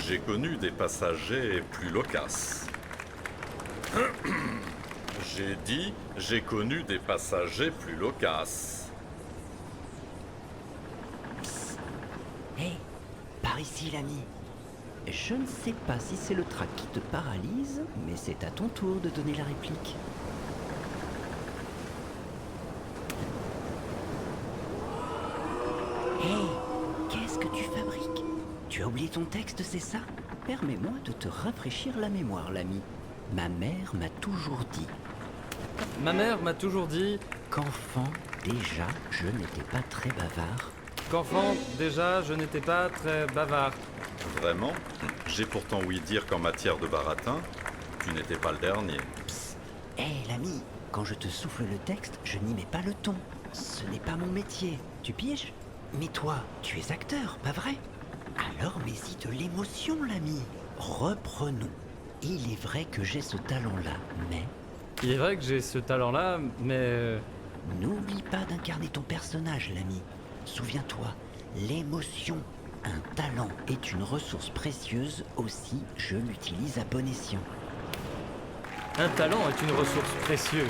J'ai connu des passagers plus loquaces. J'ai dit, j'ai connu des passagers plus loquaces. Hé, par ici l'ami. Je ne sais pas si c'est le trac qui te paralyse, mais c'est à ton tour de donner la réplique. Hé, qu'est-ce que tu fabriques? Tu as oublié ton texte, c'est ça? Permets-moi de te rafraîchir la mémoire, l'ami. Ma mère m'a toujours dit Ma mère m'a toujours dit qu'enfant, déjà, je n'étais pas très bavard. qu'enfant, déjà, je n'étais pas très bavard. Vraiment? J'ai pourtant ouï dire qu'en matière de baratin, tu n'étais pas le dernier. Hé, l'ami, quand je te souffle le texte, je n'y mets pas le ton. Ce n'est pas mon métier, tu piges? Mais toi, tu es acteur, pas vrai? Alors mets-y de l'émotion, l'ami. Reprenons. Il est vrai que j'ai ce talent-là, mais Il est vrai que j'ai ce talent-là, mais... n'oublie pas d'incarner ton personnage, l'ami. Souviens-toi, l'émotion, un talent est une ressource précieuse, aussi je l'utilise à bon escient. Un talent est une ressource précieuse.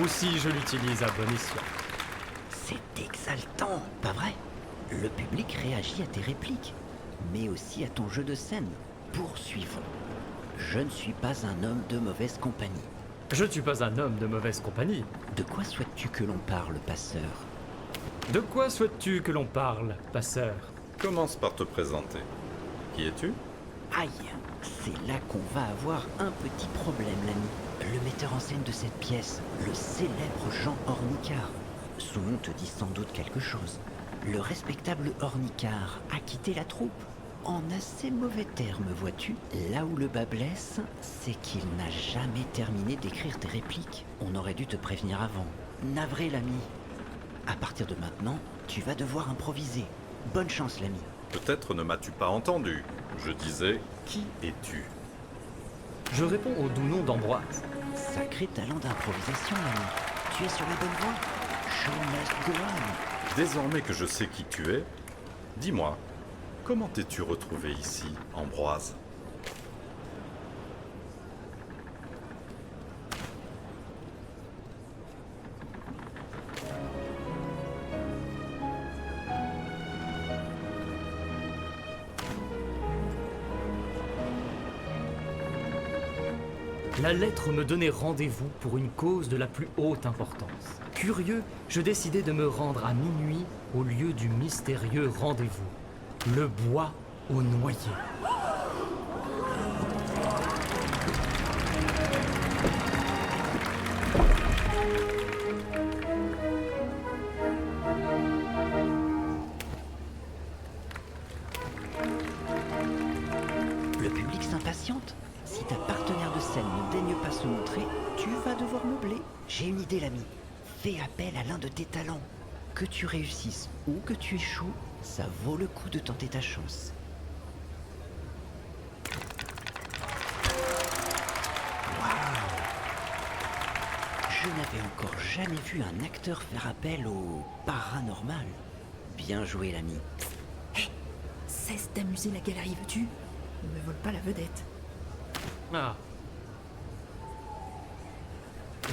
Aussi, je l'utilise à bon escient. C'est exaltant, pas vrai? Le public réagit à tes répliques, mais aussi à ton jeu de scène. Poursuivons. Je ne suis pas un homme de mauvaise compagnie. Je ne suis pas un homme de mauvaise compagnie. De quoi souhaites-tu que l'on parle, passeur? De quoi souhaites-tu que l'on parle, passeur? Commence par te présenter. Qui es-tu? Aïe, c'est là qu'on va avoir un petit problème, l'ami. Le metteur en scène de cette pièce, le célèbre Jean Ornicard. Son nom te dit sans doute quelque chose. Le respectable Ornicard a quitté la troupe. En assez mauvais termes, vois-tu. Là où le bas blesse, c'est qu'il n'a jamais terminé d'écrire tes répliques. On aurait dû te prévenir avant. Navré, l'ami. À partir de maintenant, tu vas devoir improviser. Bonne chance, l'ami. Peut-être ne m'as-tu pas entendu. Je disais, qui es-tu? Je réponds au doux nom d'Ambroise. Sacré talent d'improvisation, l'ami. Tu es sur la bonne voie. Show must go on. Désormais que je sais qui tu es, dis-moi, comment t'es-tu retrouvé ici, Ambroise? La lettre me donnait rendez-vous pour une cause de la plus haute importance. Curieux, je décidai de me rendre à minuit au lieu du mystérieux rendez-vous. Le bois aux noyers. Le public s'impatiente. Si ta partenaire de scène ne daigne pas se montrer, tu vas devoir meubler. J'ai une idée, l'ami. Fais appel à l'un de tes talents. Que tu réussisses ou que tu échoues, ça vaut le coup de tenter ta chance. Waouh! Je n'avais encore jamais vu un acteur faire appel au paranormal. Bien joué, l'ami. Cesse d'amuser la galerie, veux-tu? Ne me vole pas la vedette. Ah.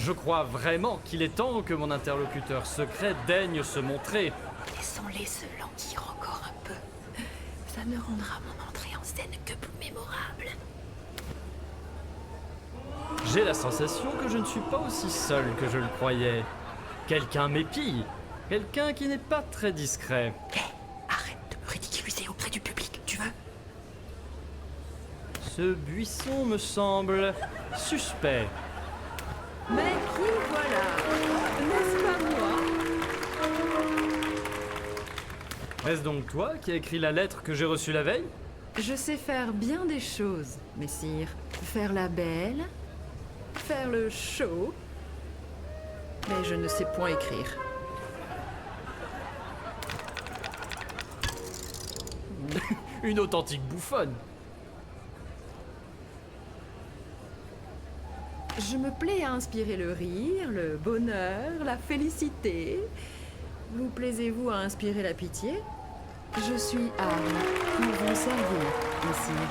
Je crois vraiment qu'il est temps que mon interlocuteur secret daigne se montrer. Laissons-les se languir encore un peu. Ça ne rendra mon entrée en scène que plus mémorable. J'ai la sensation que je ne suis pas aussi seul que je le croyais. Quelqu'un m'épie. Quelqu'un qui n'est pas très discret. Hé, arrête de me ridiculiser auprès du public, tu veux? Ce buisson me semble suspect. Mais qui voilà? N'est-ce pas moi? Est-ce donc toi qui as écrit la lettre que j'ai reçue la veille? Je sais faire bien des choses, messire. Faire la belle, faire le show, mais je ne sais point écrire. Une authentique bouffonne. Je me plais à inspirer le rire, le bonheur, la félicité. Vous plaisez-vous à inspirer la pitié? Je suis Anne, pour vous servir, messire.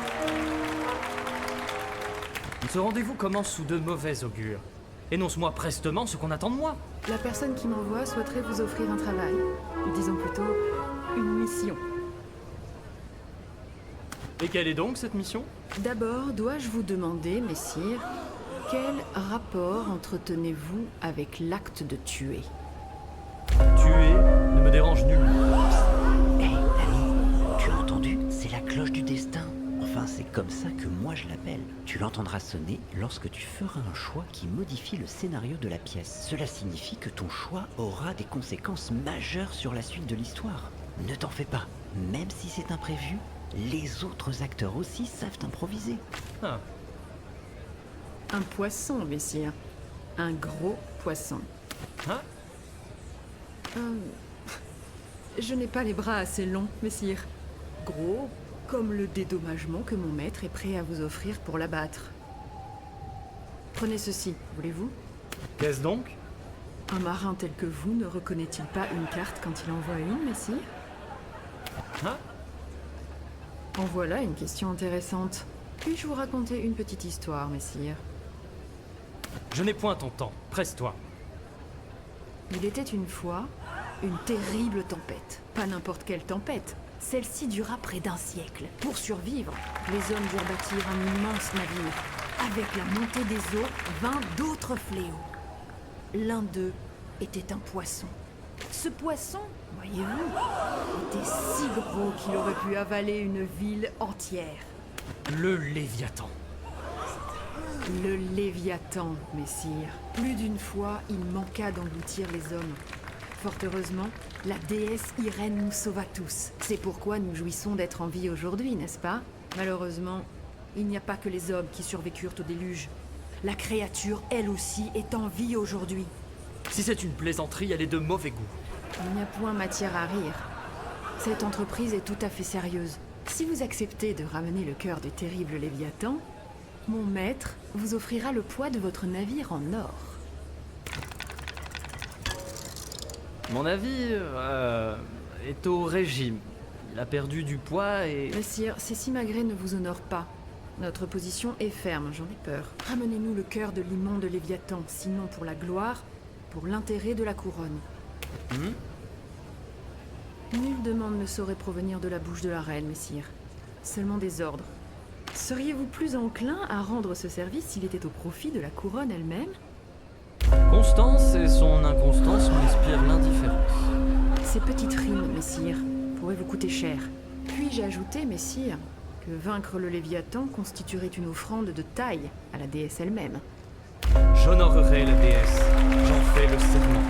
Ce rendez-vous commence sous de mauvais augures. Énonce-moi prestement ce qu'on attend de moi. La personne qui m'envoie souhaiterait vous offrir un travail. Ou disons plutôt, une mission. Et quelle est donc cette mission? D'abord, dois-je vous demander, messire, quel rapport entretenez-vous avec l'acte de tuer? Tuer ne me dérange nullement. Hé, ami, tu as entendu? C'est la cloche du destin. Enfin, c'est comme ça que moi je l'appelle. Tu l'entendras sonner lorsque tu feras un choix qui modifie le scénario de la pièce. Cela signifie que ton choix aura des conséquences majeures sur la suite de l'histoire. Ne t'en fais pas. Même si c'est imprévu, les autres acteurs aussi savent improviser. Ah, Un poisson, messire. Un gros poisson. hein? Je n'ai pas les bras assez longs, messire. Gros, comme le dédommagement que mon maître est prêt à vous offrir pour l'abattre. Prenez ceci, voulez-vous? Qu'est-ce donc? Un marin tel que vous ne reconnaît-il pas une carte quand il en voit une, messire? Hein? En voilà une question intéressante. Puis-je vous raconter une petite histoire, messire? Je n'ai point ton temps. Presse-toi. Il était une fois une terrible tempête. Pas n'importe quelle tempête. Celle-ci dura près d'1 siècle. Pour survivre, les hommes durent bâtir un immense navire. Avec la montée des eaux, vint d'autres fléaux. L'un d'eux était un poisson. Ce poisson, voyez-vous, était si gros qu'il aurait pu avaler une ville entière. Le Léviathan. Le Léviathan, messire. Plus d'une fois, il manqua d'engloutir les hommes. Fort heureusement, la déesse Irène nous sauva tous. C'est pourquoi nous jouissons d'être en vie aujourd'hui, n'est-ce pas? Malheureusement, il n'y a pas que les hommes qui survécurent au déluge. La créature, elle aussi, est en vie aujourd'hui. Si c'est une plaisanterie, elle est de mauvais goût. Il n'y a point matière à rire. Cette entreprise est tout à fait sérieuse. Si vous acceptez de ramener le cœur du terrible Léviathan, mon maître vous offrira le poids de votre navire en or. Mon avis est au régime. Il a perdu du poids et... Messire, ces simagrées ne vous honorent pas. Notre position est ferme, j'en ai peur. Ramenez-nous le cœur de l'immonde Léviathan, sinon pour la gloire, pour l'intérêt de la couronne. Nulle demande ne saurait provenir de la bouche de la reine, messire. Seulement des ordres. Seriez-vous plus enclin à rendre ce service s'il était au profit de la couronne elle-même? Constance et son inconstance m'inspirent l'indifférence. Ces petites rimes, messire, pourraient vous coûter cher. Puis-je ajouter, messire, que vaincre le Léviathan constituerait une offrande de taille à la déesse elle-même? J'honorerai la déesse. J'en fais le serment.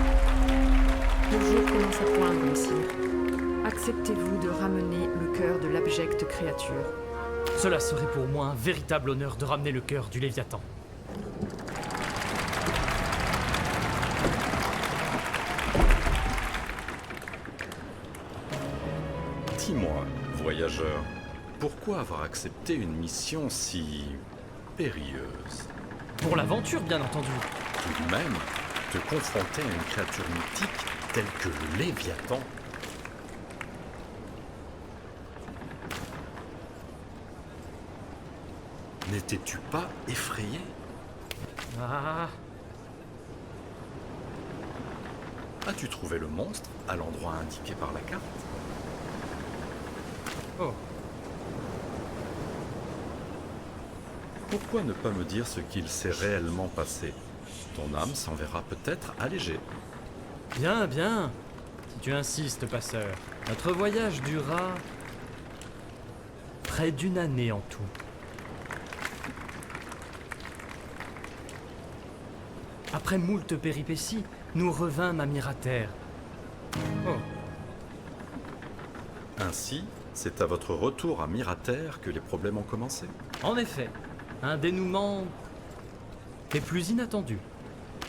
Le jour commence à poindre, messire. Acceptez-vous de ramener le cœur de l'abjecte créature? Cela serait pour moi un véritable honneur de ramener le cœur du Léviathan. Dis-moi, voyageur, pourquoi avoir accepté une mission si périlleuse? Pour l'aventure, bien entendu. Tout de même, te confronter à une créature mythique telle que le Léviathan. N'étais-tu pas effrayé? Ah, As-tu trouvé le monstre à l'endroit indiqué par la carte? oh. Pourquoi ne pas me dire ce qu'il s'est réellement passé? Ton âme s'en verra peut-être allégée. Bien, bien. Si tu insistes, passeur. Notre voyage dura... près d'1 année en tout. Après moult péripéties, nous revînmes à Miraterre. Oh, Ainsi, c'est à votre retour à Miraterre que les problèmes ont commencé. en effet, un dénouement des plus inattendus.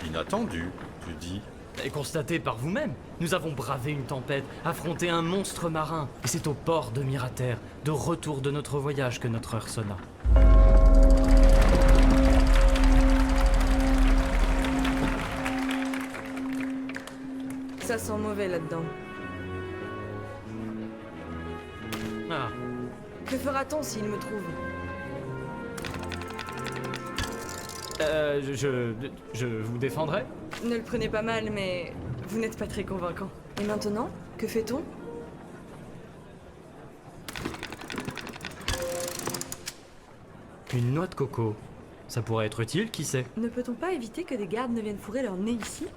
Inattendu, tu dis. Et constaté par vous-même, nous avons bravé une tempête, affronté un monstre marin, et c'est au port de Miraterre, de retour de notre voyage, que notre heure sonna. Ça sent mauvais là-dedans. Ah, Que fera-t-on s'il me trouve? Je vous défendrai? Ne le prenez pas mal, mais vous n'êtes pas très convaincant. Et maintenant, que fait-on? Une noix de coco. Ça pourrait être utile, qui sait? Ne peut-on pas éviter que des gardes ne viennent fourrer leur nez ici?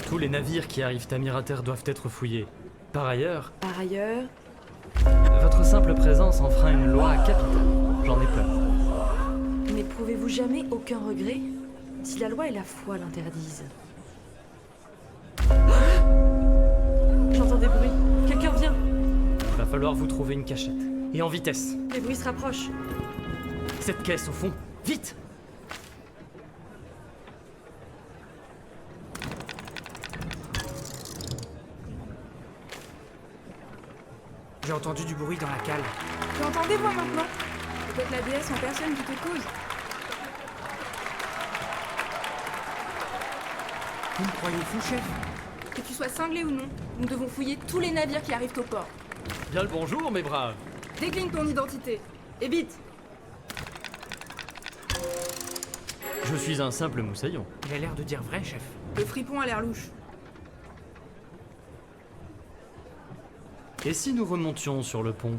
Tous les navires qui arrivent à Mirater doivent être fouillés. Par ailleurs, votre simple présence en fera une loi capitale. J'en ai peur. N'éprouvez-vous jamais aucun regret si la loi et la foi l'interdisent? J'entends des bruits. Quelqu'un vient. Va falloir vous trouver une cachette. Et en vitesse. Les bruits se rapprochent. Cette caisse au fond. Vite! J'ai entendu du bruit dans la cale. Tu entendez moi maintenant? Peut-être la déesse en personne qui te cause. Vous me croyez fou, chef? Que tu sois cinglé ou non, nous devons fouiller tous les navires qui arrivent au port. Bien le bonjour, mes braves. Décline ton identité. Et vite! Je suis un simple moussaillon. Il a l'air de dire vrai, chef. Le fripon a l'air louche. Et si nous remontions sur le pont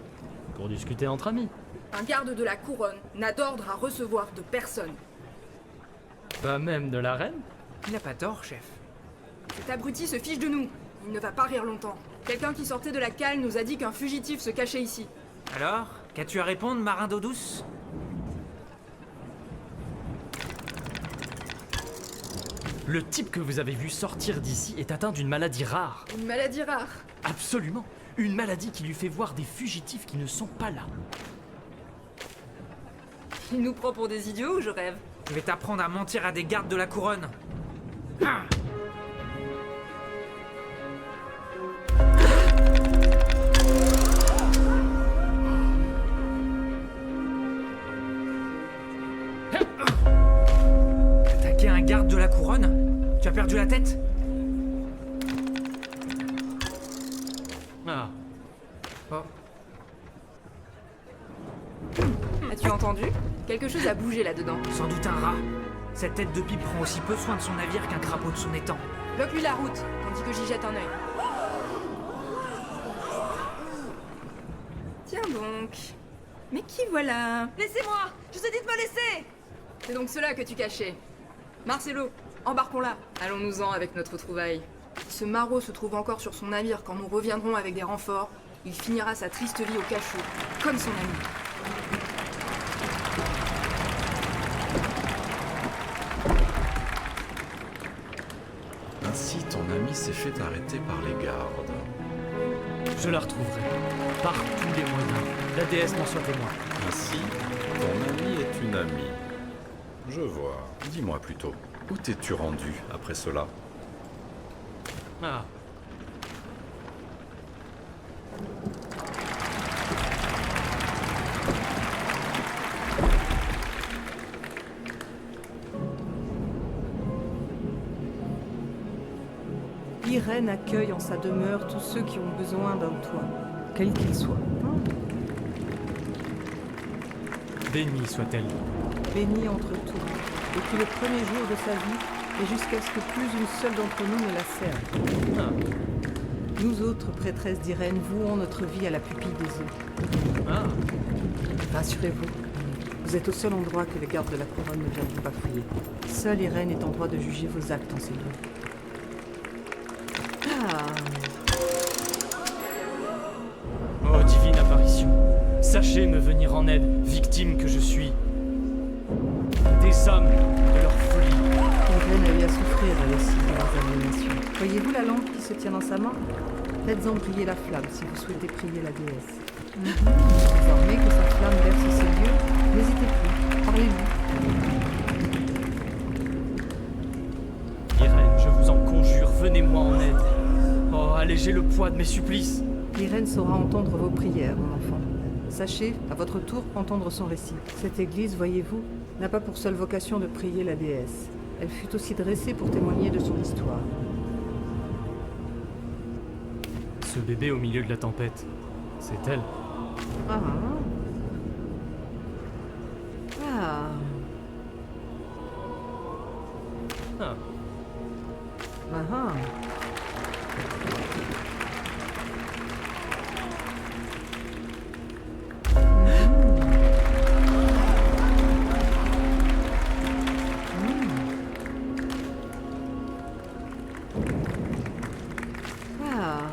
pour discuter entre amis? Un garde de la couronne n'a d'ordre à recevoir de personne. Pas même de la reine? Il n'a pas tort, chef. Cet abruti se fiche de nous. Il ne va pas rire longtemps. Quelqu'un qui sortait de la cale nous a dit qu'un fugitif se cachait ici. Alors, qu'as-tu à répondre, marin d'eau douce? Le type que vous avez vu sortir d'ici est atteint d'une maladie rare. Une maladie rare. Absolument. Une maladie qui lui fait voir des fugitifs qui ne sont pas là. Il nous prend pour des idiots ou je rêve? Je vais t'apprendre à mentir à des gardes de la couronne. Ah! Attaquer un garde de la couronne? Tu as perdu la tête? Ah, Oh. As-tu entendu? Quelque chose a bougé là-dedans. Sans doute un rat. Cette tête de pipe prend aussi peu soin de son navire qu'un crapaud de son étang. Bloque-lui la route, tandis que j'y jette un œil. Tiens donc. Mais qui voilà? Laissez-moi! Je vous ai dit de me laisser! C'est donc cela que tu cachais. Marcelo, embarquons-la. Allons-nous-en avec notre trouvaille. Si ce maraud se trouve encore sur son navire quand nous reviendrons avec des renforts, il finira sa triste vie au cachot, comme son ami. Ainsi, ton ami s'est fait arrêter par les gardes. je la retrouverai. Par tous les moyens. La déesse m'en soit témoin. Ainsi, ton ami est une amie. Je vois. Dis-moi plutôt, où t'es-tu rendu après cela? Ah, Irène accueille en sa demeure tous ceux qui ont besoin d'un toit, quel qu'il soit. bénie soit-elle. Bénie entre tous, depuis le premier jour de sa vie et jusqu'à ce que plus une seule d'entre nous ne la serve. Ah, Nous autres, prêtresses d'Irène, vouons notre vie à la pupille des eaux. ah, Rassurez-vous, vous êtes au seul endroit que les gardes de la couronne ne viendront pas fouiller. Seule Irène est en droit de juger vos actes en ces lieux. Ah, oh divine apparition. Sachez me venir en aide, victime que je suis. Des hommes, de leur folie. Irène a eu à souffrir à l'essai de leurs abominations. Voyez-vous la lampe qui se tient dans sa main? Faites-en briller la flamme si vous souhaitez prier la déesse. Désormais que sa flamme berce ces lieux, n'hésitez plus, parlez-lui. Irène, je vous en conjure, venez-moi en aide. Oh, allégez le poids de mes supplices. Irène saura entendre vos prières, mon enfant. Sachez, à votre tour, entendre son récit. Cette église, voyez-vous, n'a pas pour seule vocation de prier la déesse. Elle fut aussi dressée pour témoigner de son histoire. Ce bébé au milieu de la tempête, C'est elle. Ah. Ah. Ah. Ah. Ah.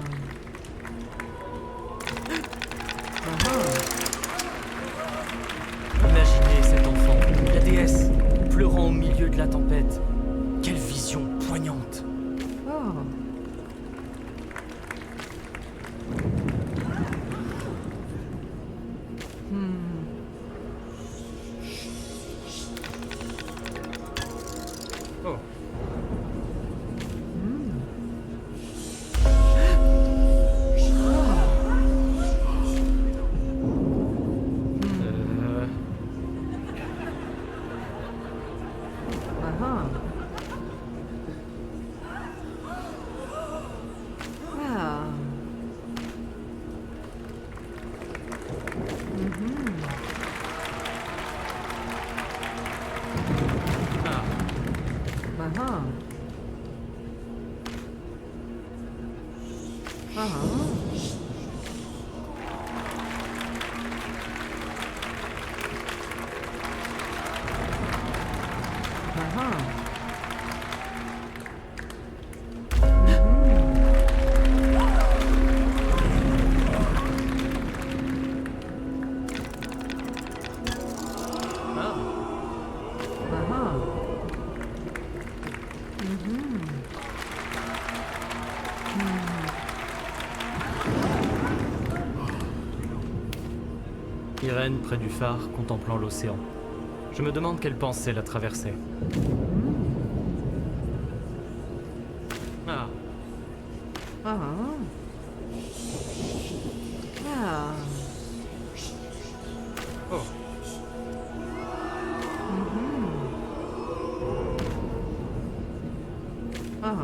Imaginez cet enfant, la déesse, pleurant au milieu de la tempête. Quelle vision poignante. Oh. Oh. Ah. Ah. Ah. Ah. Ah. Irène près du phare, contemplant l'océan. Je me demande quelle pensée la traversait. Ah. Ah. Ah. Oh. Ah.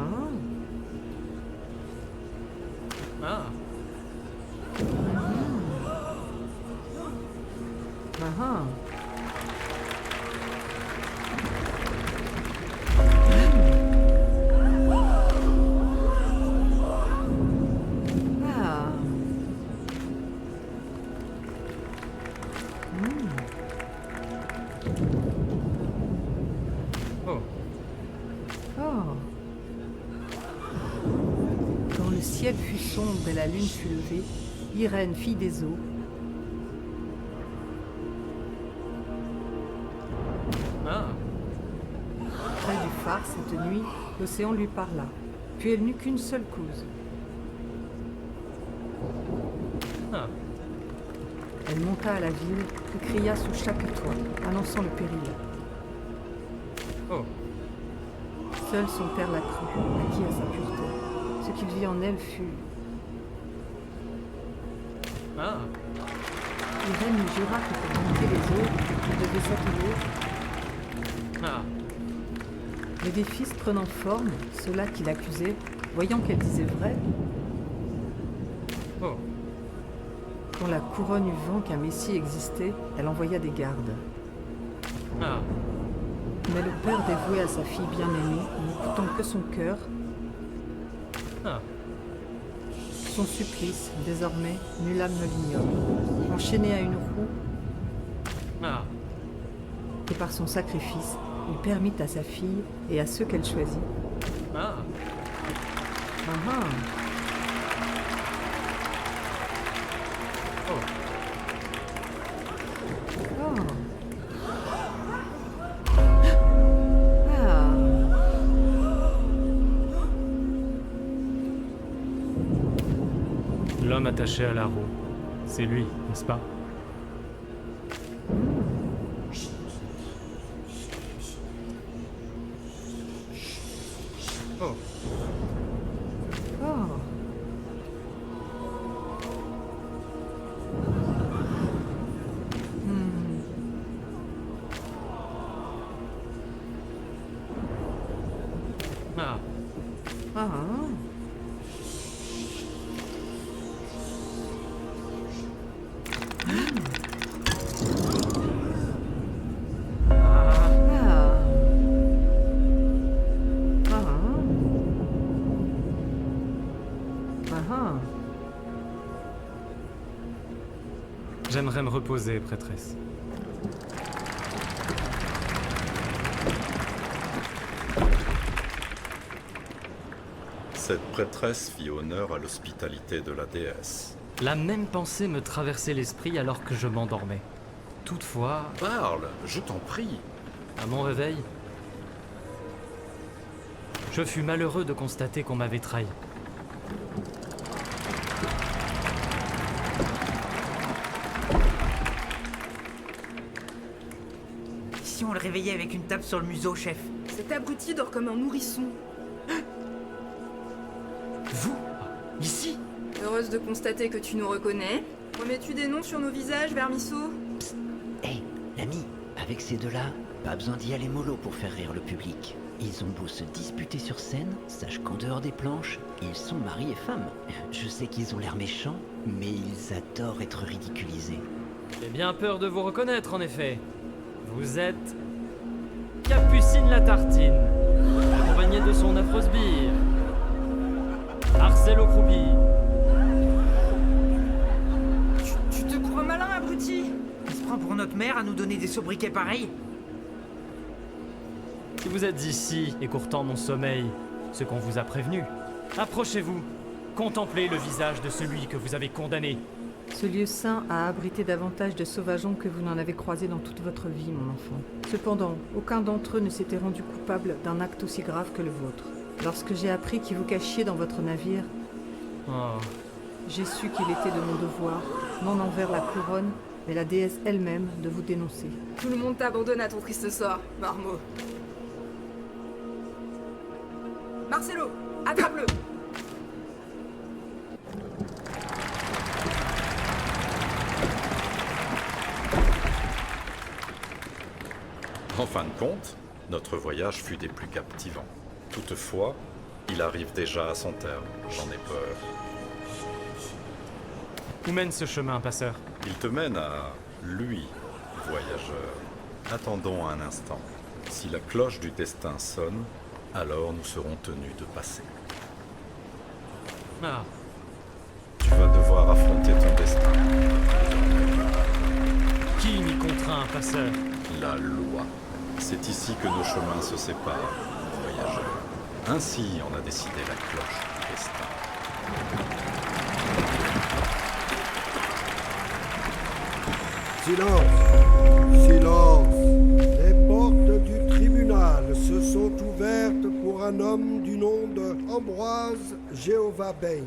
Ah. Ah. Ah. Oh. Oh. Quand le ciel fut sombre et la lune fut levée, Irène, fille des eaux, Ah. près du phare cette nuit, l'océan lui parla. Puis elle n'eut qu'une seule cause. Ah. Elle monta à la ville et cria sous chaque toit, annonçant le péril. Oh. Seul son père la crut, acquis à sa pureté. Ce qu'il vit en elle fut... Ah. Irène lui jura que pour monter les eaux, elle devait s'atteler. Ah. Mais des fils prenant forme, ceux-là qui l'accusaient, voyant qu'elle disait vrai, Oh. quand la couronne eut vent qu'un messie existait, elle envoya des gardes. Ah. Mais le père dévoué à sa fille bien-aimée, n'écoutant que son cœur, Ah. son supplice, désormais, nulle âme ne l'ignore. Enchaîné à une roue, Ah. et par son sacrifice, il permit à sa fille et à ceux qu'elle choisit. Ah. Ah ah. Oh. Oh. Ah. L'homme attaché à la roue. C'est lui, n'est-ce pas? Oh. Oh. Ah. Ah. J'aimerais me reposer, prêtresse. Cette prêtresse fit honneur à l'hospitalité de la déesse. La même pensée me traversait l'esprit alors que je m'endormais. Toutefois, Parle, je t'en prie. à mon réveil, je fus malheureux de constater qu'on m'avait trahi. Si on le réveillait avec une tape sur le museau, chef? Cet abruti dort comme un nourrisson. Vous? Ici? Heureuse de constater que tu nous reconnais. Remets-tu des noms sur nos visages, Vermisseau? Hé, l'ami, avec ces deux-là, pas besoin d'y aller mollo pour faire rire le public. Ils ont beau se disputer sur scène, sache qu'en dehors des planches, ils sont mari et femme. Je sais qu'ils ont l'air méchants, mais ils adorent être ridiculisés. J'ai bien peur de vous reconnaître, en effet. Vous êtes... Capucine la Tartine, accompagnée de son affreuse bire. Marcel au croupi. Tu te crois malin, abruti? Il se prend pour notre mère à nous donner des sobriquets pareils? Si vous êtes ici, écourtant mon sommeil, ce qu'on vous a prévenu, approchez-vous, contemplez le visage de celui que vous avez condamné. Ce lieu saint a abrité davantage de sauvageons que vous n'en avez croisé dans toute votre vie, mon enfant. Cependant, aucun d'entre eux ne s'était rendu coupable d'un acte aussi grave que le vôtre. Lorsque j'ai appris qui vous cachiez dans votre navire, Oh, j'ai su qu'il était de mon devoir, non envers la couronne, mais la déesse elle-même, de vous dénoncer. Tout le monde t'abandonne à ton triste sort, Marmot. Marcelo, attrape-le! En fin de compte, notre voyage fut des plus captivants. Toutefois, il arrive déjà à son terme, j'en ai peur. où mène ce chemin, passeur? Il te mène à lui, voyageur. Attendons un instant. Si la cloche du destin sonne, alors nous serons tenus de passer. Ah, Tu vas devoir affronter ton destin. qui m'y contraint, passeur? La loi. C'est ici que nos chemins se séparent, voyageurs. Ainsi en a décidé la cloche du destin. Silence! Silence! Les portes du tribunal se sont ouvertes pour un homme du nom de Ambroise Jéhovah Baines,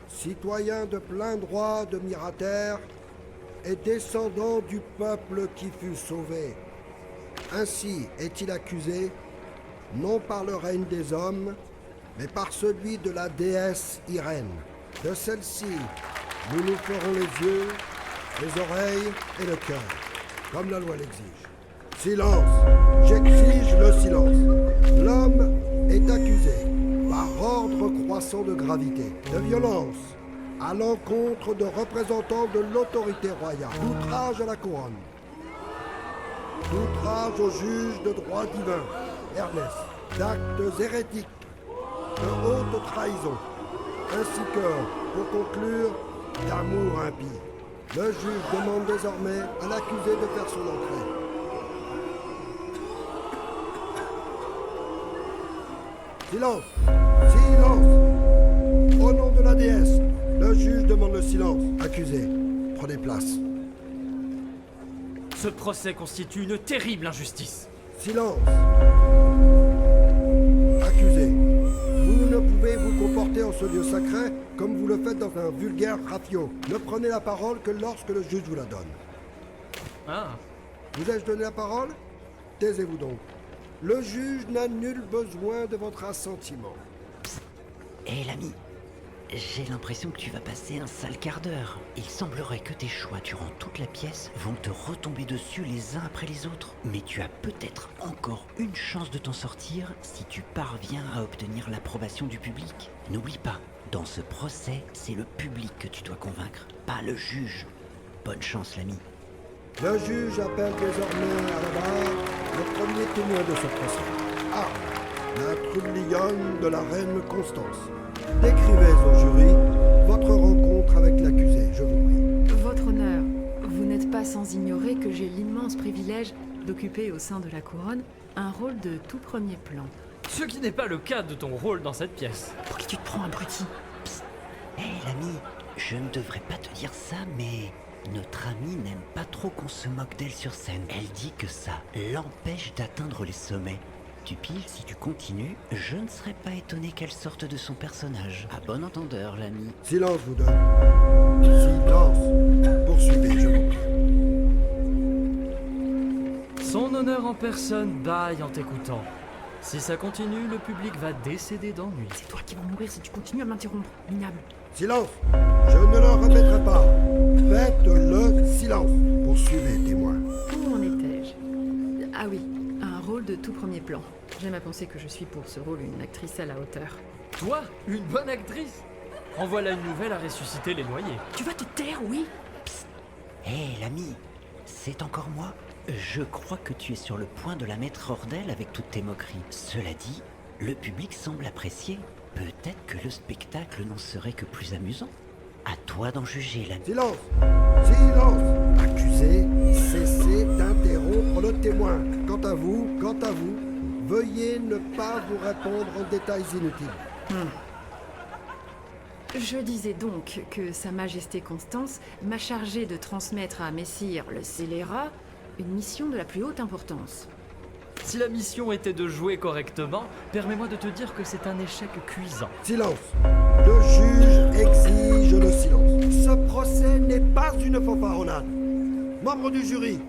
citoyen de plein droit de Mirater et descendant du peuple qui fut sauvé. Ainsi est-il accusé, non par le règne des hommes, mais par celui de la déesse Irène. De celle-ci, nous nous ferons les yeux, les oreilles et le cœur, comme la loi l'exige. Silence! J'exige le silence. L'homme est accusé, par ordre croissant de gravité, de violence, à l'encontre de représentants de l'autorité royale, d'outrage à la couronne, d'outrage au juge de droit divin, Ernest, d'actes hérétiques, de haute trahison, ainsi que, pour conclure, d'amour impie. Le juge demande désormais à l'accusé de faire son entrée. Silence! Silence! Au nom de la déesse, le juge demande le silence. Accusé, prenez place. Ce procès constitue une terrible injustice. Silence! Accusé, vous ne pouvez vous comporter en ce lieu sacré comme vous le faites dans un vulgaire rafio. Ne prenez la parole que lorsque le juge vous la donne. Ah, Vous ai-je donné la parole? Taisez-vous donc. Le juge n'a nul besoin de votre assentiment. Hé l'ami, j'ai l'impression que tu vas passer un sale quart d'heure. Il semblerait que tes choix durant toute la pièce vont te retomber dessus les uns après les autres. Mais tu as peut-être encore une chance de t'en sortir si tu parviens à obtenir l'approbation du public. N'oublie pas, dans ce procès, c'est le public que tu dois convaincre, pas le juge. Bonne chance l'ami. Le juge appelle désormais à la barre le premier témoin de ce procès. Arles, la trublion de la reine Constance. Décrivez au jury votre rencontre avec l'accusé, je vous prie. Votre honneur, vous sans ignorer que j'ai l'immense privilège d'occuper au sein de la couronne un rôle de tout premier plan. Ce qui n'est pas le cas de ton rôle dans cette pièce. Pour qui tu te prends, abruti? Hé, l'ami, je ne devrais pas te dire ça, mais notre amie n'aime pas trop qu'on se moque d'elle sur scène. Elle dit que ça l'empêche d'atteindre les sommets. Tu piges, si tu continues, je ne serais pas étonné qu'elle sorte de son personnage. À bon entendeur, l'ami. Silence, vous deux. Silence. Poursuivez, je vous prie. Son honneur en personne bâille en t'écoutant. Si ça continue, le public va décéder d'ennui. C'est toi qui vas mourir si tu continues à m'interrompre, minable. Silence. Je ne le répéterai pas. Faites le silence. Poursuivez, témoin. Où en étais-je? Ah oui, un rôle de tout premier plan. J'aime à penser que je suis pour ce rôle une actrice à la hauteur. Toi, une bonne actrice? En voilà une nouvelle à ressusciter les noyés. Tu vas te taire, oui? Hé, l'ami, c'est encore moi? Je crois que tu es sur le point de la mettre hors d'elle avec toutes tes moqueries. Cela dit, le public semble apprécier. Peut-être que le spectacle n'en serait que plus amusant. À toi d'en juger, l'ami. Silence. Silence. Accusé, cessez d'interrompre le témoin. Quant à vous, veuillez ne pas vous répondre en détails inutiles. Je disais donc que Sa Majesté Constance m'a chargé de transmettre à Messire le scélérat une mission de la plus haute importance. Si la mission était de jouer correctement, permets-moi de te dire que c'est un échec cuisant. Silence. Le juge exige le silence. Ce procès n'est pas une fanfaronnade. Membres du jury,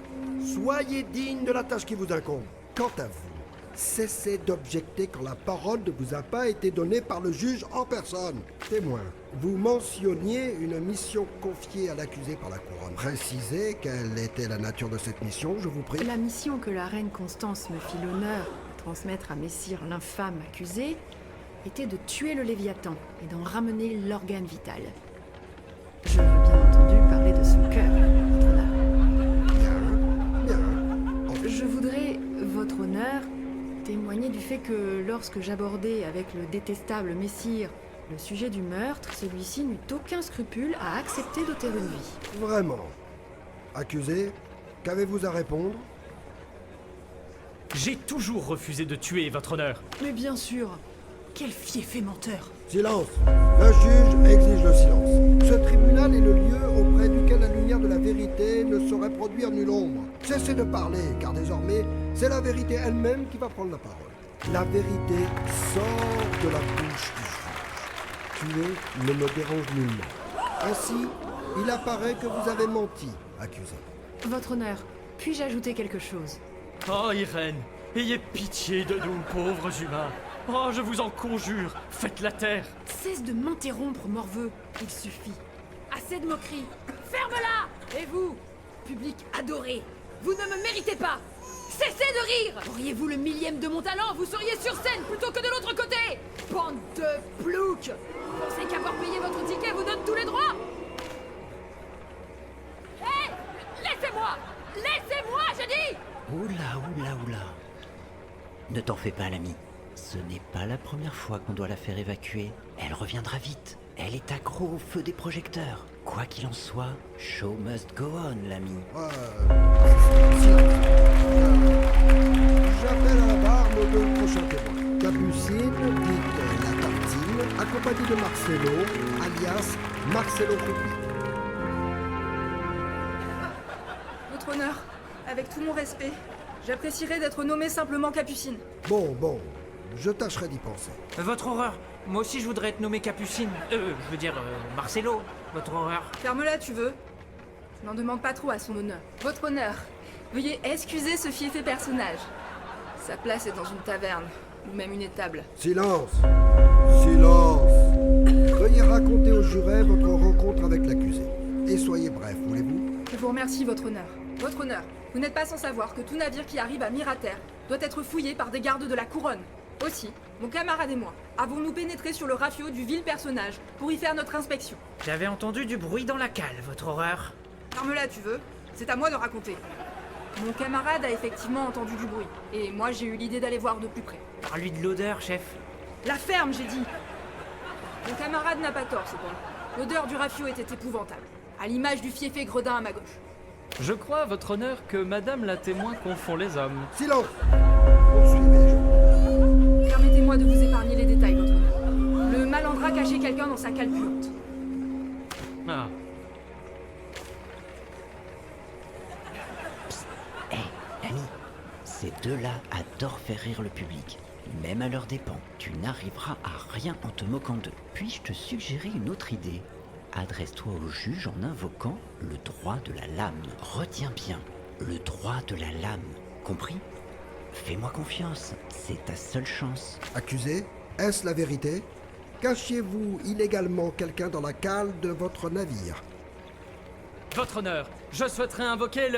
soyez dignes de la tâche qui vous incombe. Quant à vous, cessez d'objecter quand la parole ne vous a pas été donnée par le juge en personne. Témoin, vous mentionniez une mission confiée à l'accusé par la couronne. Précisez quelle était la nature de cette mission, je vous prie. La mission que la reine Constance me fit l'honneur de transmettre à Messire l'infâme accusé était de tuer le Léviathan et d'en ramener l'organe vital. Je veux bien entendu parler de son cœur, votre honneur. Bien. Je voudrais, votre honneur, témoigner du fait que lorsque j'abordai avec le détestable Messire le sujet du meurtre, celui-ci n'eut aucun scrupule à accepter d'ôter une vie. Vraiment. Accusé, qu'avez-vous à répondre? J'ai toujours refusé de tuer, votre honneur. Mais bien sûr. Quel fiefé menteur. Silence. Le juge exige le silence. Ce tribunal est le lieu auprès duquel la lumière de la vérité ne saurait produire nulle ombre. Cessez de parler, car désormais, c'est la vérité elle-même qui va prendre la parole. La vérité sort de la bouche du juge. Tuer ne me dérange nullement. Ainsi, il apparaît que vous avez menti, accusé. Votre honneur, puis-je ajouter quelque chose? Oh, Irène, ayez pitié de nous, pauvres humains. Oh, je vous en conjure, faites la terre. Cesse de m'interrompre, morveux. Il suffit. Assez de moqueries. Ferme-la! Et vous, public adoré, vous ne me méritez pas! Cessez de rire! Auriez-vous le millième de mon talent, vous seriez sur scène plutôt que de l'autre côté! Bande de ploucs! Vous pensez qu'avoir payé votre ticket vous donne tous les droits? Hé! Laissez-moi! Laissez-moi, je dis! Oula. Ne t'en fais pas, l'ami. Ce n'est pas la première fois qu'on doit la faire évacuer. Elle reviendra vite. Elle est accro au feu des projecteurs. Quoi qu'il en soit, show must go on, l'ami. Silence. J'appelle à la barre nos deux prochains témoins. Capucine, dite la tartine, accompagnée de Marcelo, alias Marcelo Croupi. Votre honneur, avec tout mon respect, j'apprécierais d'être nommée simplement Capucine. Bon, je tâcherai d'y penser. Votre horreur, moi aussi je voudrais être nommé Capucine. Je veux dire, Marcelo, votre horreur. Ferme-la, tu veux. N'en demande pas trop à son honneur. Votre honneur, veuillez excuser ce fiefé personnage. Sa place est dans une taverne, ou même une étable. Silence. Veuillez raconter au juré votre rencontre avec l'accusé. Et soyez bref, voulez-vous? Je vous remercie, votre honneur. Votre honneur, vous n'êtes pas sans savoir que tout navire qui arrive à Miraterre doit être fouillé par des gardes de la couronne. Aussi, mon camarade et moi avons-nous pénétré sur le rafio du vil personnage pour y faire notre inspection. J'avais entendu du bruit dans la cale, votre horreur. Ferme-la, tu veux? C'est à moi de raconter. Mon camarade a effectivement entendu du bruit, et moi j'ai eu l'idée d'aller voir de plus près. Parle-lui de l'odeur, chef. La ferme, j'ai dit! Mon camarade n'a pas tort, cependant. L'odeur du rafio était épouvantable, à l'image du fiefé gredin à ma gauche. Je crois, votre honneur, que madame la témoin confond les hommes. Silence! Poursuivez. Permettez-moi de vous épargner les détails, votre honneur. Le malandrin cachait quelqu'un dans sa cale puante. Ah, Hé, l'ami, ces deux-là adorent faire rire le public, même à leurs dépens. Tu n'arriveras à rien en te moquant d'eux. Puis-je te suggérer une autre idée? Adresse-toi au juge en invoquant le droit de la lame. Retiens bien, le droit de la lame. Compris? Fais-moi confiance, c'est ta seule chance. Accusé, est-ce la vérité? Cachiez-vous illégalement quelqu'un dans la cale de votre navire? votre honneur, je souhaiterais invoquer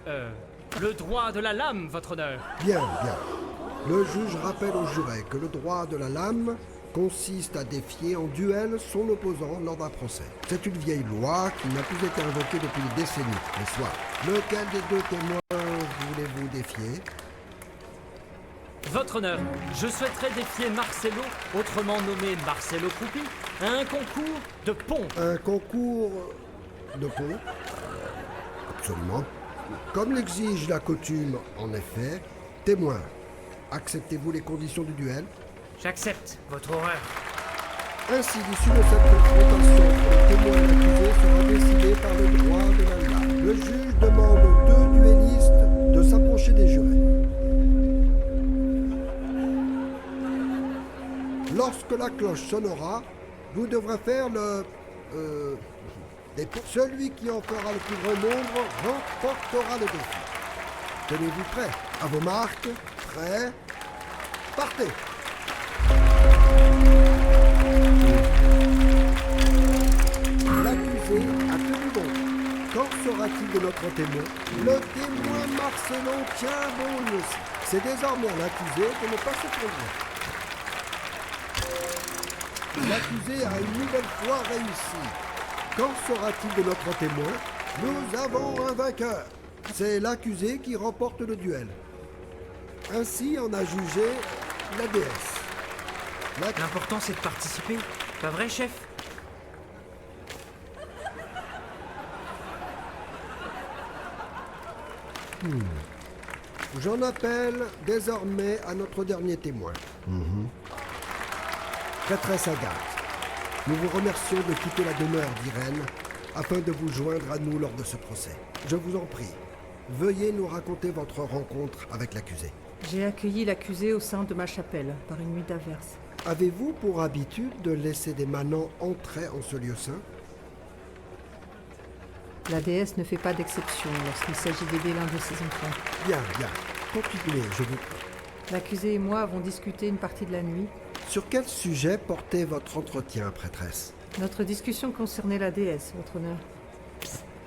le droit de la lame, votre honneur. Bien, bien. Le juge rappelle au juré que le droit de la lame consiste à défier en duel son opposant lors d'un procès. C'est une vieille loi qui n'a plus été invoquée depuis des décennies. Mais soit, lequel des deux témoins voulez-vous défier? Votre honneur, je souhaiterais défier Marcelo, autrement nommé Marcelo Croupi, à un concours de pont. Un concours de pont? Absolument. Comme l'exige la coutume, en effet, témoin, acceptez-vous les conditions du duel? J'accepte votre horreur. Ainsi, l'issue de cette confrontation pour le témoin et l'accusé sera décidée par le droit de la lame. Le juge demande aux deux duellistes de s'approcher des jurés. Lorsque la cloche sonnera, vous devrez faire des points. Celui qui en fera le plus grand nombre remportera le défi. Tenez-vous prêts. À vos marques. Prêts. Partez. L'accusé a tenu bon. Qu'en sera-t-il de notre témoin? Le témoin Marcelo tient bon lui aussi. C'est désormais à l'accusé de ne pas se tromper. L'accusé a une nouvelle fois réussi. Qu'en sera-t-il de notre témoin? Nous avons un vainqueur. C'est l'accusé qui remporte le duel. Ainsi en a jugé la déesse. L'important c'est de participer. Pas vrai, chef? J'en appelle désormais à notre dernier témoin. Prêtresse Agathe, nous vous remercions de quitter la demeure d'Irène afin de vous joindre à nous lors de ce procès. Je vous en prie, veuillez nous raconter votre rencontre avec l'accusé. J'ai accueilli l'accusé au sein de ma chapelle, par une nuit d'averse. Avez-vous pour habitude de laisser des manants entrer en ce lieu saint? La déesse ne fait pas d'exception lorsqu'il s'agit d'aider l'un de ses enfants. Bien, bien. Continuez, je vous prie. L'accusé et moi avons discuté une partie de la nuit. Sur quel sujet portait votre entretien, prêtresse? Notre discussion concernait la déesse, votre honneur.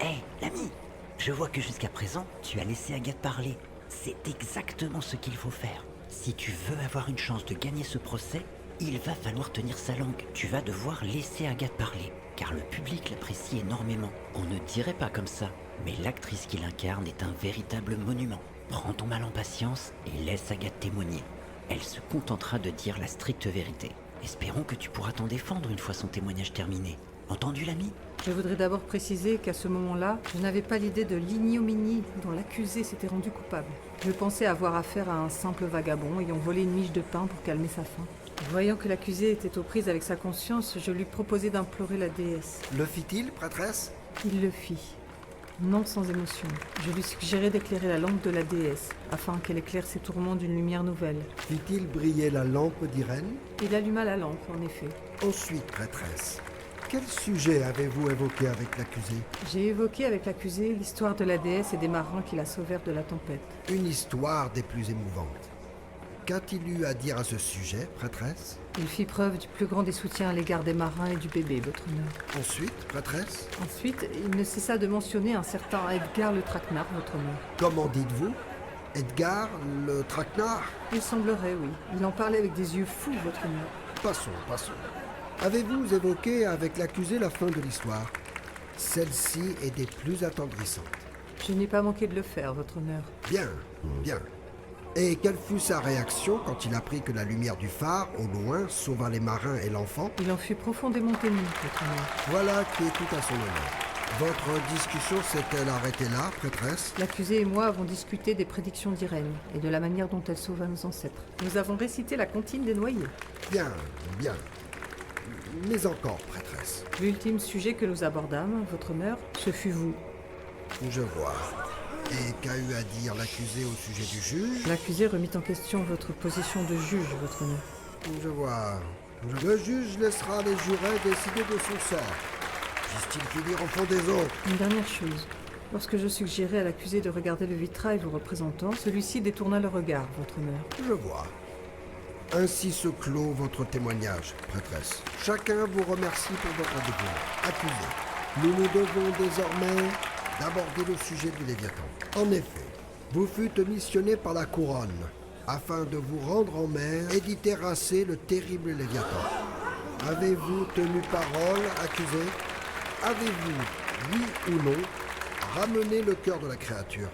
Hé, l'ami, je vois que jusqu'à présent, tu as laissé Agathe parler. C'est exactement ce qu'il faut faire. Si tu veux avoir une chance de gagner ce procès, il va falloir tenir sa langue. Tu vas devoir laisser Agathe parler, car le public l'apprécie énormément. On ne dirait pas comme ça, mais l'actrice qui l'incarne est un véritable monument. Prends ton mal en patience et laisse Agathe témoigner. Elle se contentera de dire la stricte vérité. Espérons que tu pourras t'en défendre une fois son témoignage terminé. Entendu, l'ami? Je voudrais d'abord préciser qu'à ce moment-là, je n'avais pas l'idée de l'ignominie dont l'accusé s'était rendu coupable. Je pensais avoir affaire à un simple vagabond ayant volé une miche de pain pour calmer sa faim. Voyant que l'accusé était aux prises avec sa conscience, je lui proposai d'implorer la déesse. Le fit-il, prêtresse? Il le fit. Non sans émotion. Je lui suggérai d'éclairer la lampe de la déesse, afin qu'elle éclaire ses tourments d'une lumière nouvelle. Fit-il briller la lampe d'Irène? Il alluma la lampe, en effet. Ensuite, prêtresse, quel sujet avez-vous évoqué avec l'accusé? J'ai évoqué avec l'accusé l'histoire de la déesse et des marins qui la sauvèrent de la tempête. Une histoire des plus émouvantes. Qu'a-t-il eu à dire à ce sujet, prêtresse? Il fit preuve du plus grand des soutiens à l'égard des marins et du bébé, votre honneur. Ensuite, prêtresse? Ensuite, il ne cessa de mentionner un certain Edgar le Traquenard, votre honneur. Comment dites-vous? Edgar le Traquenard? Il semblerait, oui. Il en parlait avec des yeux fous, votre honneur. Passons. Avez-vous évoqué avec l'accusé la fin de l'histoire? Celle-ci est des plus attendrissantes. Je n'ai pas manqué de le faire, votre honneur. Bien. Et quelle fut sa réaction quand il apprit que la lumière du phare, au loin, sauva les marins et l'enfant? Il en fut profondément ému, votre honneur. Voilà qui est tout à son honneur. Votre discussion s'est-elle arrêtée là, prêtresse? L'accusé et moi avons discuté des prédictions d'Irène et de la manière dont elle sauva nos ancêtres. Nous avons récité la comptine des noyés. Bien, bien. Mais encore, prêtresse. L'ultime sujet que nous abordâmes, votre honneur, ce fut vous. Je vois. Et qu'a eu à dire l'accusé au sujet du juge? L'accusé remit en question votre position de juge, votre honneur. Je vois. Le juge laissera les jurés décider de son sort. Puisse-t-il finir au fond des eaux? Une dernière chose. Lorsque je suggérais à l'accusé de regarder le vitrail vous représentant, celui-ci détourna le regard, votre honneur. Je vois. Ainsi se clôt votre témoignage, prêtresse. Chacun vous remercie pour votre dévouement. Accusé, nous nous devons désormais d'aborder le sujet du Léviathan. En effet, vous fûtes missionné par la couronne afin de vous rendre en mer et d'y terrasser le terrible Léviathan. Avez-vous tenu parole, accusé? Avez-vous, oui ou non, ramené le cœur de la créature?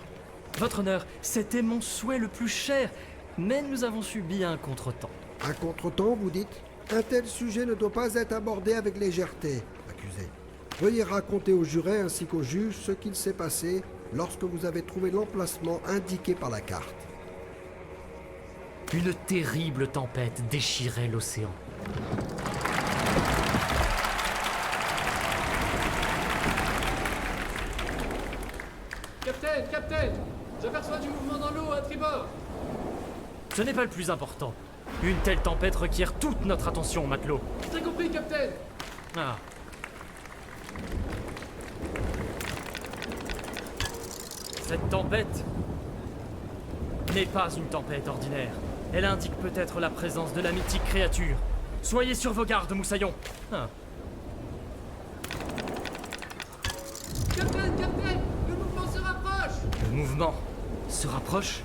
Votre honneur, c'était mon souhait le plus cher, mais nous avons subi un contretemps. Un contretemps, vous dites? Un tel sujet ne doit pas être abordé avec légèreté, accusé. Veuillez raconter aux jurés ainsi qu'aux juges ce qu'il s'est passé lorsque vous avez trouvé l'emplacement indiqué par la carte. Une terrible tempête déchirait l'océan. Capitaine, j'aperçois du mouvement dans l'eau à tribord. Ce n'est pas le plus important. Une telle tempête requiert toute notre attention, matelot. J'ai compris, capitaine. Ah. Cette tempête n'est pas une tempête ordinaire. Elle indique peut-être la présence de la mythique créature. Soyez sur vos gardes, moussaillons. Ah. Capitaine, le mouvement se rapproche. Le mouvement se rapproche?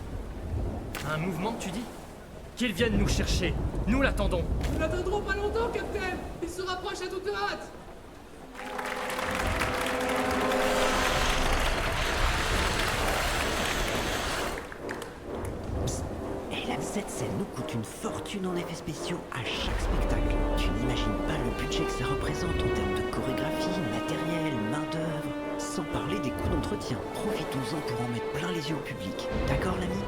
Un mouvement, tu dis? Qu'ils viennent nous chercher. Nous l'attendons. Nous n'attendrons pas longtemps, capitaine. Il se rapproche à toute hâte. Cette scène nous coûte une fortune en effets spéciaux à chaque spectacle. Tu n'imagines pas le budget que ça représente en termes de chorégraphie, matériel, main-d'œuvre. Sans parler des coûts d'entretien. Profitons-en pour en mettre plein les yeux au public. D'accord, l'ami?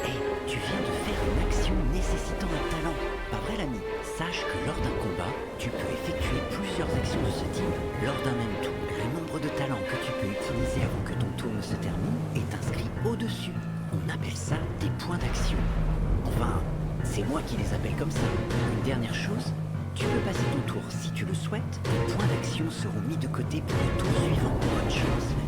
Hey, tu viens de faire une action nécessitant un talent. Pas vrai, l'ami? Sache que lors d'un combat, tu peux effectuer plusieurs actions de ce type lors d'un même tour. Le nombre de talents que tu peux utiliser avant que ton tour ne se termine est inscrit au-dessus. On appelle ça des points d'action. Enfin, c'est moi qui les appelle comme ça. Une dernière chose, tu peux passer ton tour si tu le souhaites. Les points d'action seront mis de côté pour le tour suivant. Bonne chance, l'ami.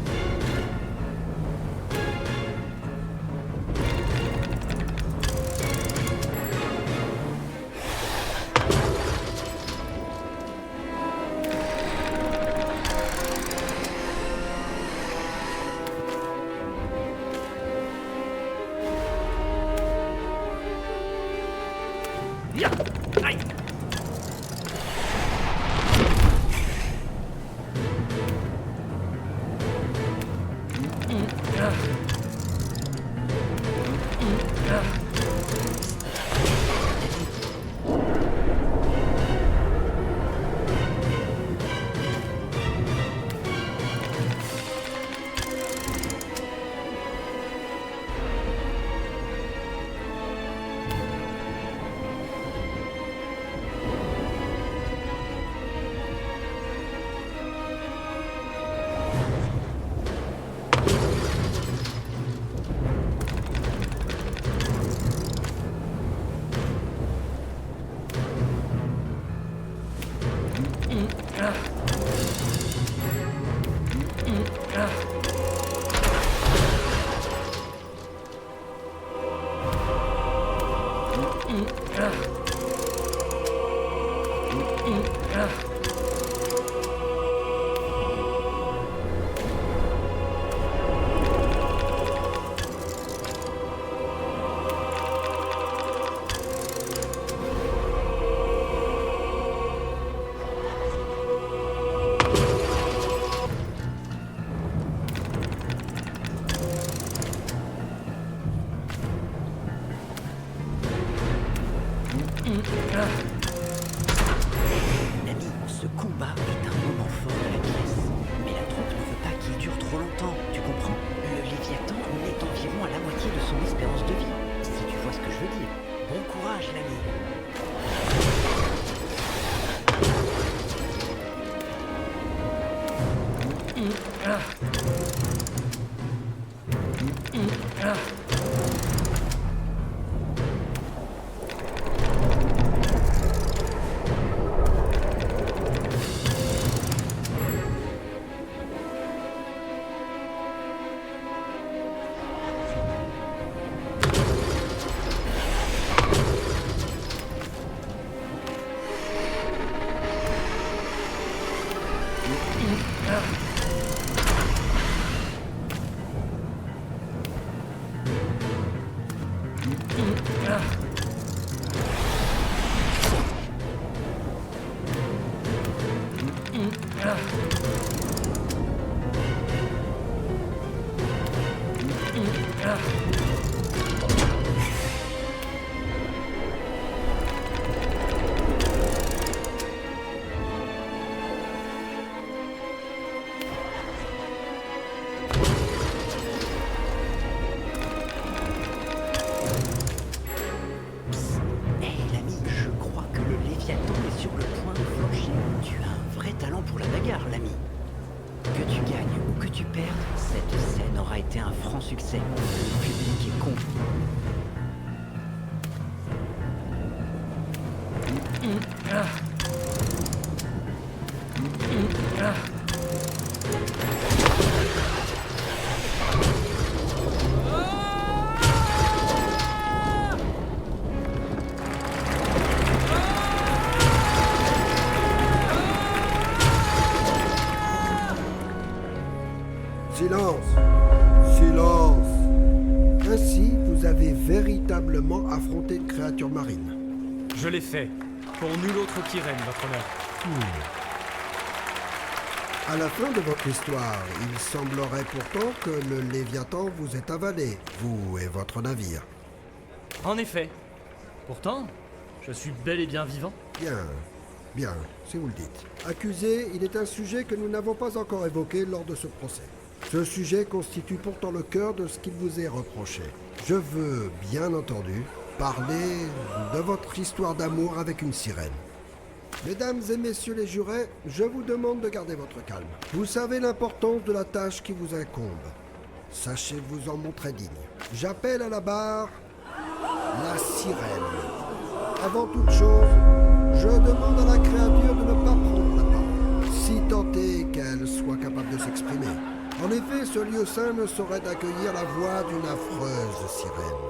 combat est un moment fort de la pièce. Mais la troupe ne veut pas qu'il dure trop longtemps, tu comprends? Le Léviathan n'est environ à la moitié de son espérance de vie, si tu vois ce que je veux dire. Bon courage, l'ami. Succès. Le public est con. Silence! Silence! Ainsi, vous avez véritablement affronté une créature marine. Je l'ai fait. Pour nul autre qu'Irène, votre honneur. À la fin de votre histoire, il semblerait pourtant que le Léviathan vous ait avalé, vous et votre navire. En effet. Pourtant, je suis bel et bien vivant. Bien, si vous le dites. Accusé, il est un sujet que nous n'avons pas encore évoqué lors de ce procès. Ce sujet constitue pourtant le cœur de ce qu'il vous est reproché. Je veux, bien entendu, parler de votre histoire d'amour avec une sirène. Mesdames et messieurs les jurés, je vous demande de garder votre calme. Vous savez l'importance de la tâche qui vous incombe. Sachez vous en montrer digne. J'appelle à la barre la sirène. Avant toute chose, je demande à la créature de ne pas prendre la parole, si tant est qu'elle soit capable de s'exprimer. En effet, ce lieu saint ne saurait accueillir la voix d'une affreuse sirène.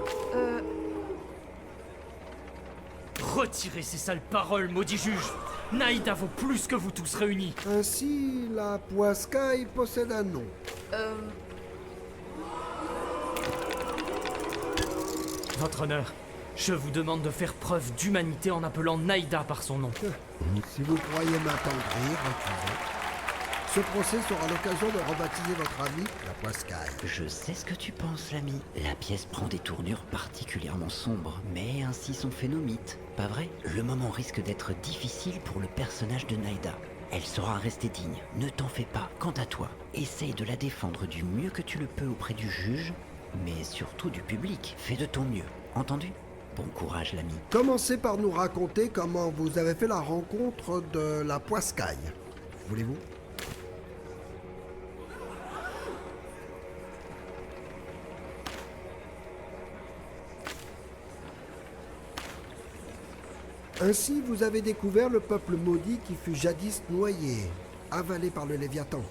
Retirez ces sales paroles, maudit juge. Naïda vaut plus que vous tous réunis. Ainsi, la Poiscaille possède un nom. Votre honneur, je vous demande de faire preuve d'humanité en appelant Naïda par son nom. Si vous croyez m'attendrir, accusé, ce procès sera l'occasion de rebaptiser votre ami la Poiscaille. Je sais ce que tu penses, l'ami. La pièce prend des tournures particulièrement sombres, mais ainsi sont faits nos mythes, pas vrai? Le moment risque d'être difficile pour le personnage de Naïda. Elle saura rester digne, ne t'en fais pas. Quant à toi, essaye de la défendre du mieux que tu le peux auprès du juge, mais surtout du public. Fais de ton mieux, entendu? Bon courage, l'ami. Commencez par nous raconter comment vous avez fait la rencontre de la Poiscaille. Voulez-vous? Ainsi, vous avez découvert le peuple maudit qui fut jadis noyé, avalé par le Léviathan.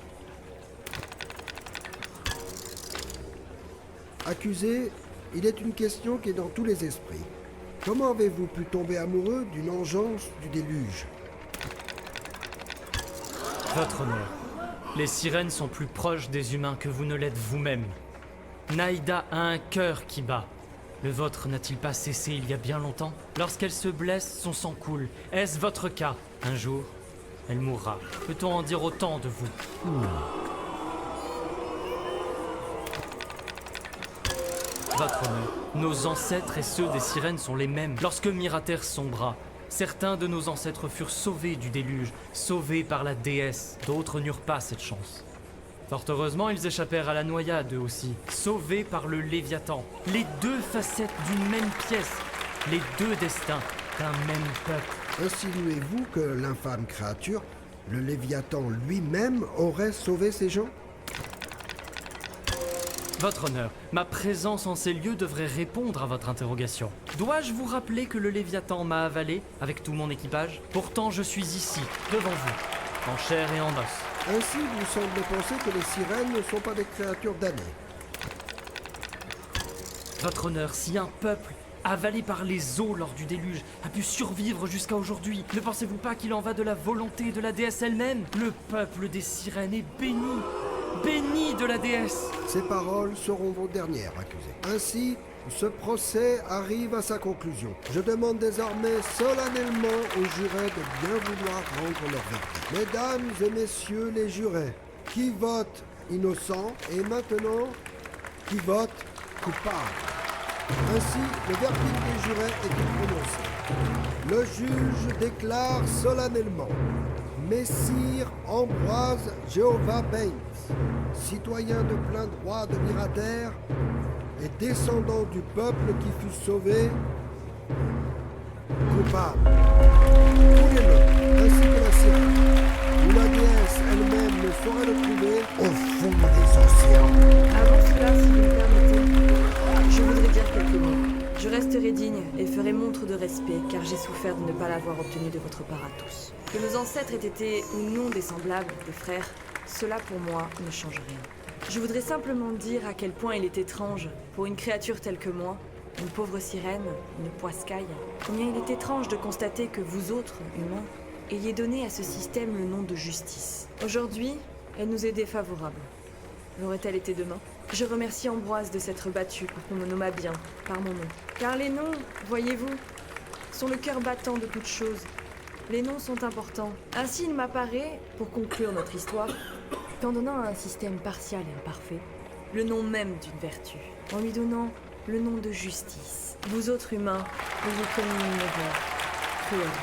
Accusé, il est une question qui est dans tous les esprits. Comment avez-vous pu tomber amoureux d'une engeance du déluge? Votre honneur, les sirènes sont plus proches des humains que vous ne l'êtes vous-même. Naïda a un cœur qui bat. Le vôtre n'a-t-il pas cessé il y a bien longtemps? Lorsqu'elle se blesse, son sang coule. Est-ce votre cas? Un jour, elle mourra. Peut-on en dire autant de vous? Votre honneur, nos ancêtres et ceux des sirènes sont les mêmes. Lorsque Mirater sombra, Certains de nos ancêtres furent sauvés du déluge, sauvés par la déesse. D'autres n'eurent pas cette chance. Fort heureusement, ils échappèrent à la noyade eux aussi, sauvés par le Léviathan. Les deux facettes d'une même pièce, les deux destins d'un même peuple. Insinuez-vous que l'infâme créature, le Léviathan lui-même, aurait sauvé ces gens? Votre honneur, ma présence en ces lieux devrait répondre à votre interrogation. Dois-je vous rappeler que le Léviathan m'a avalé avec tout mon équipage? Pourtant, je suis ici, devant vous, en chair et en os. Ainsi, vous semblez penser que les sirènes ne sont pas des créatures damnées. Votre honneur, si un peuple, avalé par les eaux lors du déluge, a pu survivre jusqu'à aujourd'hui, ne pensez-vous pas qu'il en va de la volonté de la déesse elle-même? Le peuple des sirènes est béni, béni de la déesse. Ces paroles seront vos dernières, accusés. Ainsi, ce procès arrive à sa conclusion. Je demande désormais solennellement aux jurés de bien vouloir rendre leur verdict. Mesdames et messieurs les jurés, qui vote innocent et maintenant qui vote coupable. Ainsi, le verdict des jurés est prononcé. Le juge déclare solennellement Messire Ambroise Jéhovah Baines, citoyen de plein droit de Mirater et descendant du peuple qui fut sauvé, coupable. Fouillez-le, ainsi que la sirène, où la déesse elle-même ne saurait le trouver au fond des océans. Avant cela, si vous me permettez, je voudrais dire quelques mots. Je resterai digne et ferai montre de respect, car j'ai souffert de ne pas l'avoir obtenu de votre part à tous. Que nos ancêtres aient été ou non des semblables, des frères, cela pour moi ne change rien. Je voudrais simplement dire à quel point il est étrange, pour une créature telle que moi, une pauvre sirène, une poiscaille, combien il est étrange de constater que vous autres, humains, ayez donné à ce système le nom de justice. Aujourd'hui, elle nous est défavorable. L'aurait-elle été demain? Je remercie Ambroise de s'être battu pour qu'on me nommât bien, par mon nom. Car les noms, voyez-vous, sont le cœur battant de toute chose. Les noms sont importants. Ainsi, il m'apparaît, pour conclure notre histoire, qu'en donnant à un système partial et imparfait le nom même d'une vertu, en lui donnant le nom de justice, vous autres humains, vous avez commis une erreur cruelle.